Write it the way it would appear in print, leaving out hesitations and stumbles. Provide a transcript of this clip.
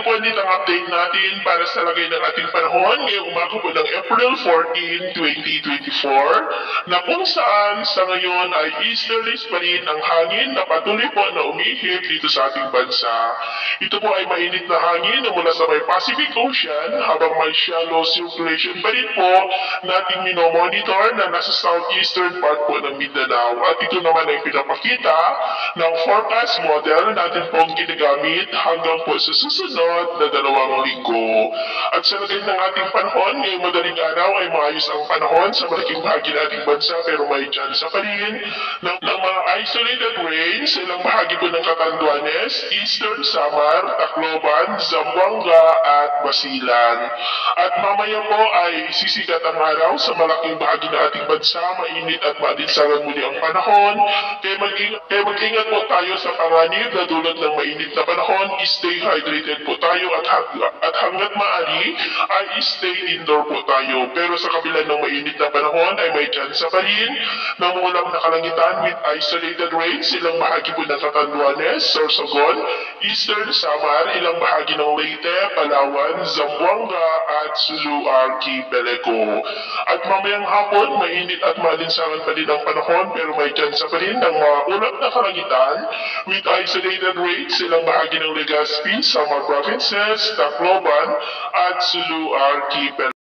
po ulit ang update natin para sa lagay ng ating panahon ngayong umaga po ng April 14, 2024 na kung saan sa ngayon ay easterlies pa rin ang hangin na patuloy po na umihip dito sa ating bansa. Ito po ay mainit na hangin na mula sa may Pacific Ocean habang may shallow circulation pa rin po nating minomonitor na nasa southeastern part po ng Mindanao. At ito naman ay pinapakita ng forecast model natin pong ginagamit hanggang po sa susunod na 2 linggo. At sa lagay ng ating panahon, ngayong madaling araw ay maayos ang panahon sa malaking bahagi ng ating bansa pero may tsansa pa rin ng mga isolated rain sa ilang bahagi po ng Catanduanes, Eastern Samar, Tacloban, Zamboanga at Basilan. At mamaya po ay sisikat ang araw sa malaking bahagi ng ating bansa, mainit at maalinsangan muli ang panahon. Kaya mag-ingat po tayo sa panganib na dulot ng mainit na panahon, stay hydrated po tayo at hanggat maaari ay stay indoor po tayo. Pero sa kabila ng mainit na panahon ay may tsansa pa rin ng ulang na kalangitan with isolated rain sa ilang bahagi po ng Catanduanes, Sorsogon, Eastern Samar, ilang bahagi ng Leyte, Palawan, Zamboanga at Sulu Archipelago. At mamayang hapon, mainit at maalinsangan pa din ang panahon pero may tsansa pa rin ng mga ulang na kalangitan with isolated rain sa ilang bahagi ng Legazpi, Samar Provinces, Tacloban at Sulu Archipelago.